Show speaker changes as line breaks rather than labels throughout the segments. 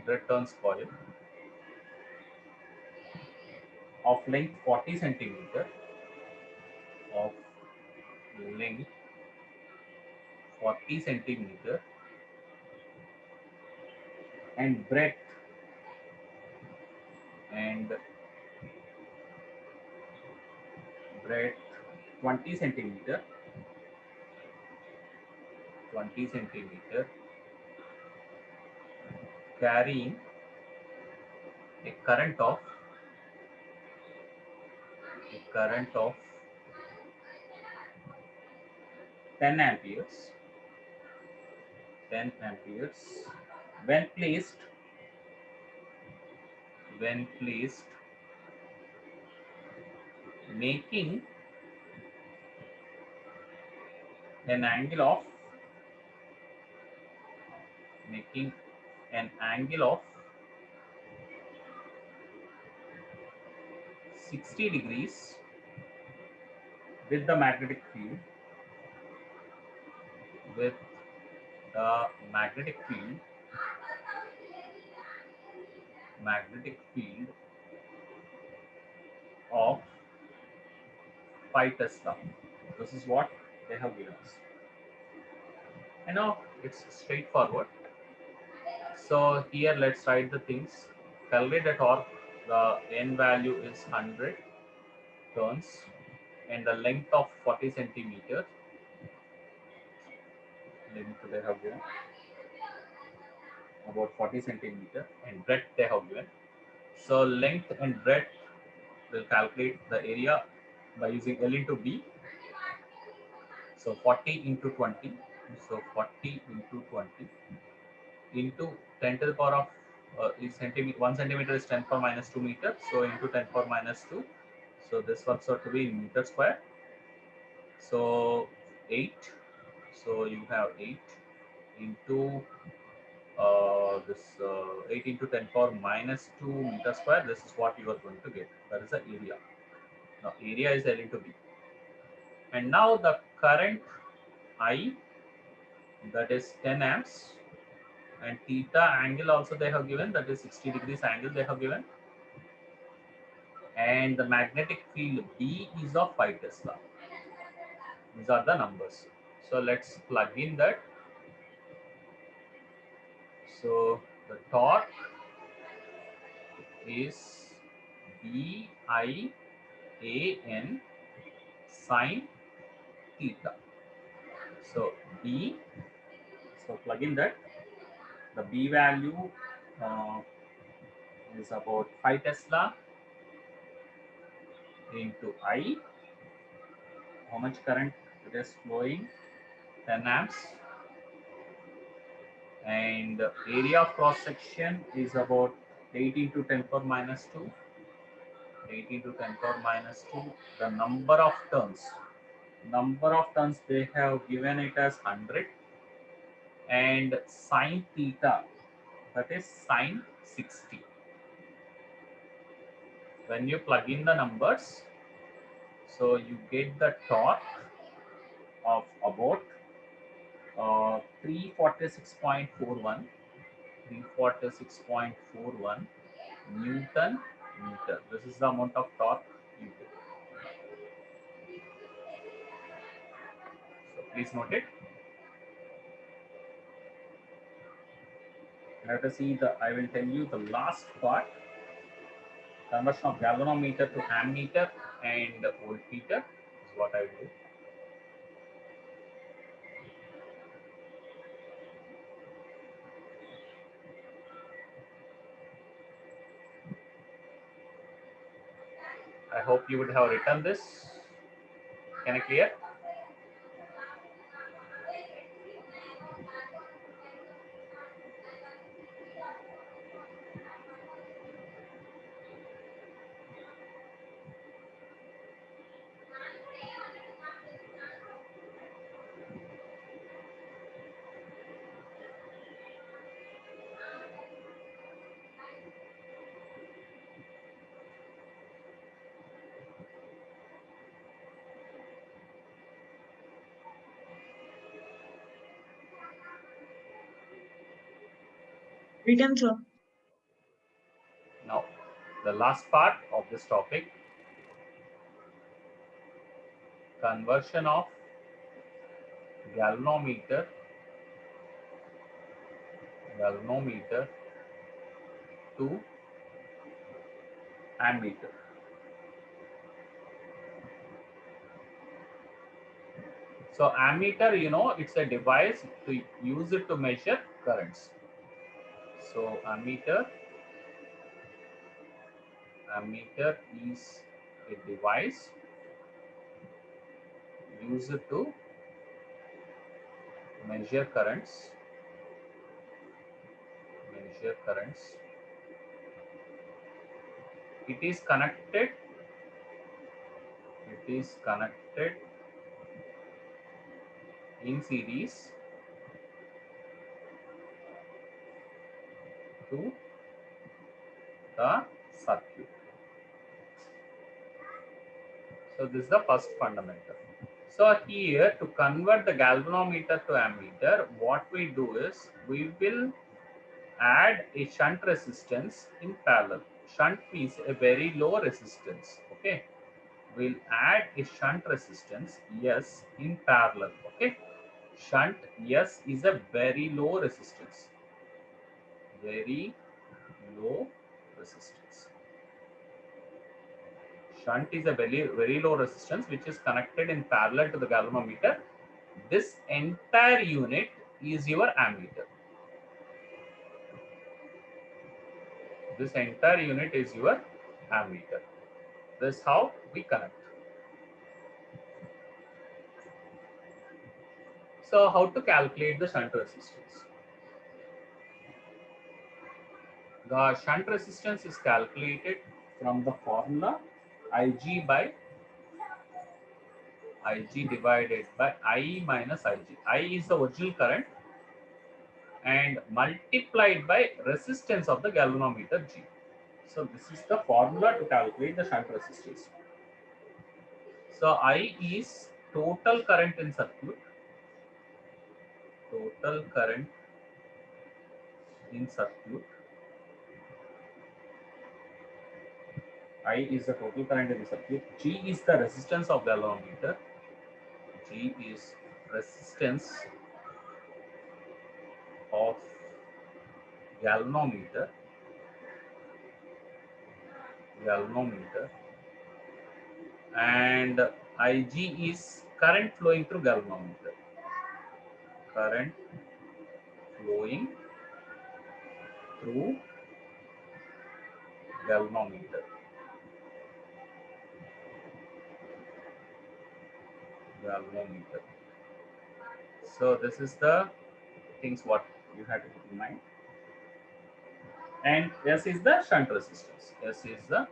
100 turns coil of length 40 centimeter, of length 40 centimeter and and breadth 20 centimeter, 20 centimeter, carrying a current of 10 amperes, 10 amperes when placed making an angle of making an angle of 60 degrees with the magnetic field, with the magnetic field of 5 Tesla. This is what they have given us. And now it's straightforward. So here let's write the things. Calculate the torque. The N value is 100 turns and the length of 40 centimeters. Length they have given about 40 centimeter and breadth they have given. So length and breadth will calculate the area by using L into B. So 40 into 20. So 40 into 20 into 10 to the power of is centimeter. 1 centimeter is 10 power minus 2 meter. So into 10 power minus 2. So this works out to be in meter square. So 8. So you have 8 into this 8 into 10 power minus 2 meter square. This is what you are going to get. That is the area. Now area is L into B. And now the current I, that is 10 amps, and theta angle also they have given, that is 60 degrees angle they have given, and the magnetic field B is of 5 Tesla. These are the numbers. So let's plug in that. So the torque is BIAN sine theta. So B, so plug in that. The B value is about 5 Tesla into I. How much current it is flowing? 10 amps. And the area of cross section is about 8 into 10 power minus 2. 8 into 10 power minus 2. The number of turns they have given it as 100, and sine theta, that is sine 60. When you plug in the numbers, so you get the torque of about 346.41 Newton meter. This is the amount of torque you get. So please note it. Let us see I will tell you the last part. Conversion of galvanometer to ammeter and voltmeter is what I will do. I hope you would have written this. Can I clear?
Written, sir.
The last part of this topic, conversion of galvanometer to ammeter. So ammeter, you know, it's a device to use it to measure currents. So ammeter is a device used to measure currents. It is connected in series to the circuit. So this is the first fundamental. So here, to convert the galvanometer to ammeter, what we do is we will add a shunt resistance in parallel. Shunt means a very low resistance. Okay, we'll add a shunt resistance S in parallel. Okay, shunt S is a very low resistance. Very low resistance. Shunt is a very low resistance which is connected in parallel to the galvanometer. This entire unit is your ammeter. This entire unit is your ammeter. This is how we connect. So how to calculate the shunt resistance? The shunt resistance is calculated from the formula Ig divided by I minus Ig. I is the original current and multiplied by resistance of the galvanometer G. So this is the formula to calculate the shunt resistance. So I is total current in circuit. Total current in circuit. I is the total current in the circuit. G is the resistance of the galvanometer. G is resistance of galvanometer. And Ig is current flowing through galvanometer. Current flowing through galvanometer. So this is the things what you have to keep in mind. And S is the shunt resistance. S is the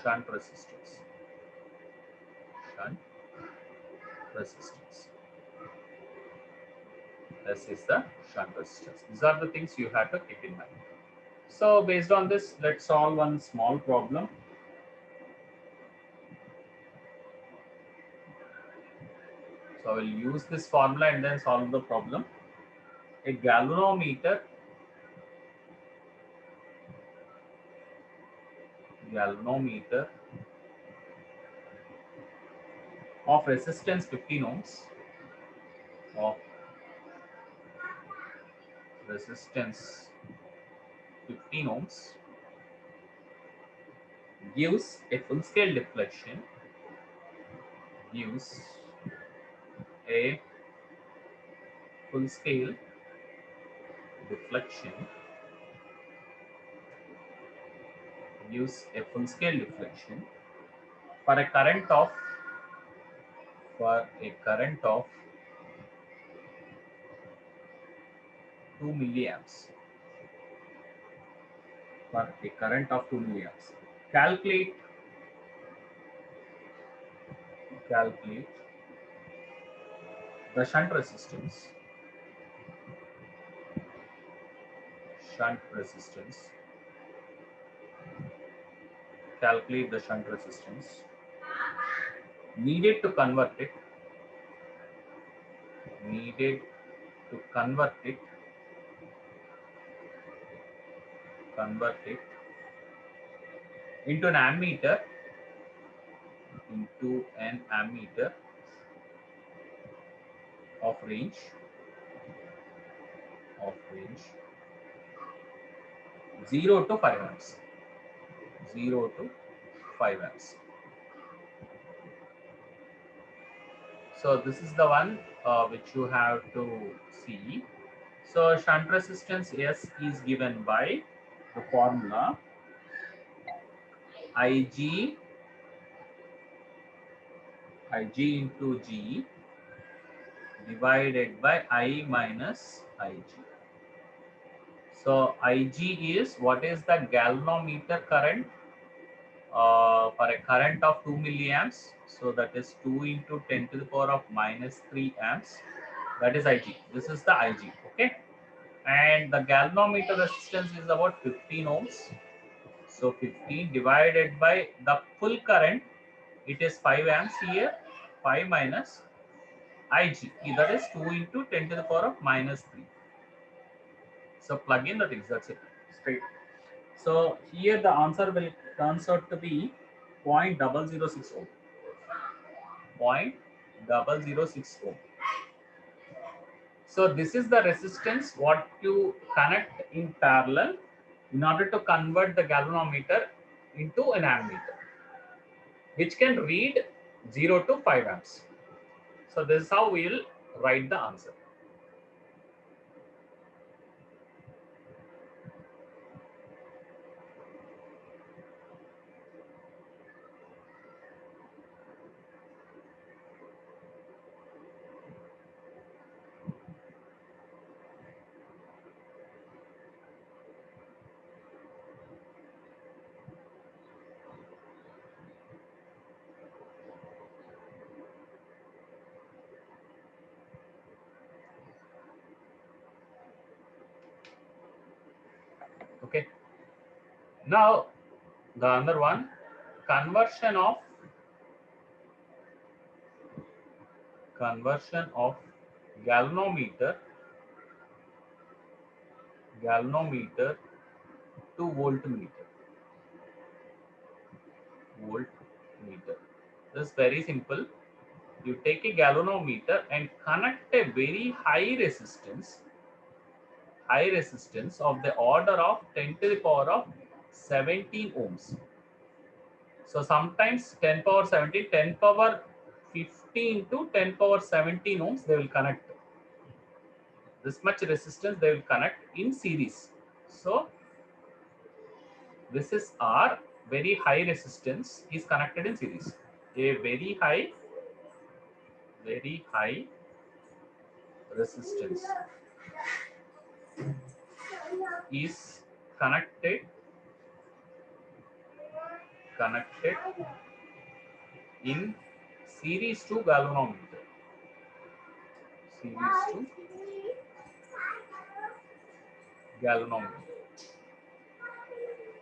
shunt resistance. S is the shunt resistance. These are the things you have to keep in mind. So based on this, let's solve one small problem. So I will use this formula and then solve the problem. A galvanometer of resistance 15 ohms gives a full scale deflection gives a full scale deflection for a current of 2 milliamps. Calculate the shunt resistance. Calculate the shunt resistance needed to convert it into an ammeter, into an ammeter of range 0 to 5 amps. 0 to 5 amps. So this is the one which you have to see. So shunt resistance S is given by the formula Ig into G divided by I minus Ig. So Ig is what is the galvanometer current for a current of 2 milliamps. So that is 2 into 10 to the power of minus 3 amps. That is Ig. This is the Ig. Okay. And the galvanometer resistance is about 15 ohms. So 15 divided by the full current, it is 5 amps here, 5 minus Ig, that is 2 into 10 to the power of minus 3. So plug in the things, that's it, straight. So here the answer will turns out to be 0.006 ohm. 0.006 ohm. So this is the resistance what you connect in parallel in order to convert the galvanometer into an ammeter, which can read 0 to 5 amps. So this is how we will write the answer. Okay. Now the other one, conversion of galvanometer to voltmeter. This is very simple. You take a galvanometer and connect a very high resistance of the order of 10 to the power of 17 ohms. So sometimes 10 power 17, 10 power 15 to 10 power 17 ohms they will connect. This much resistance they will connect in series. So this is R, very high resistance is connected in series. A very high resistance is connected in series to galvanometer.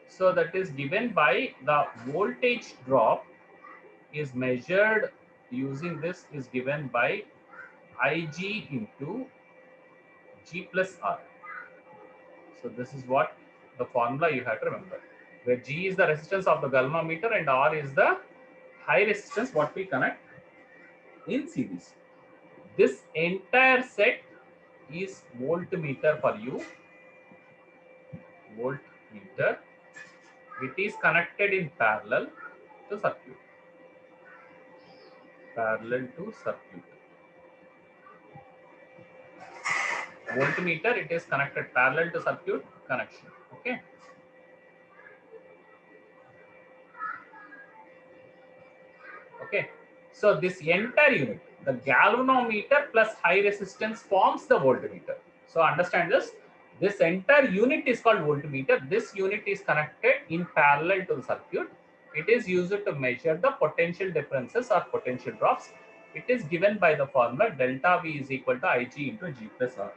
So that is given by the voltage drop is measured using this is given by Ig into G plus R. So this is what the formula you have to remember, where G is the resistance of the galvanometer and R is the high resistance what we connect in series. This entire set is voltmeter for you. Voltmeter. It is connected in parallel to circuit. Voltmeter, it is connected parallel to circuit connection. Okay. Okay. So this entire unit, the galvanometer plus high resistance forms the voltmeter. So understand this. This entire unit is called voltmeter. This unit is connected in parallel to the circuit. It is used to measure the potential differences or potential drops. It is given by the formula delta V is equal to Ig into G plus R.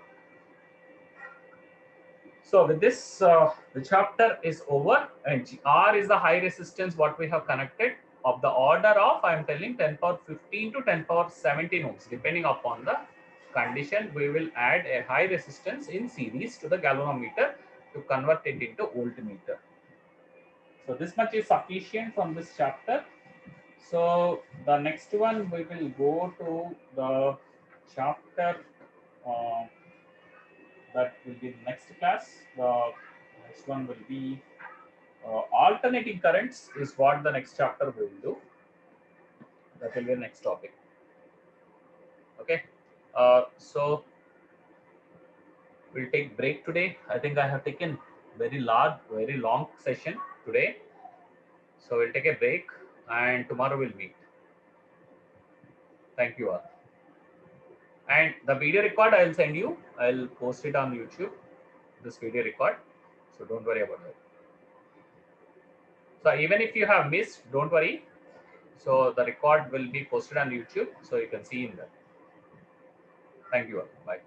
So with this, the chapter is over, and R is the high resistance what we have connected of the order of, I am telling 10 power 15 to 10 power 17 ohms. Depending upon the condition, we will add a high resistance in series to the galvanometer to convert it into voltmeter. So this much is sufficient from this chapter. So the next one we will go to the chapter uh, that will be the next class. The next one will be alternating currents is what the next chapter will do. That will be the next topic. Okay. So we'll take break today. I think I have taken very long session today. So we'll take a break and tomorrow we'll meet. Thank you all. And the video record I'll send you. I'll post it on YouTube, this video record. So don't worry about it. So even if you have missed, don't worry. So the record will be posted on YouTube, so you can see in there. Thank you all. Bye.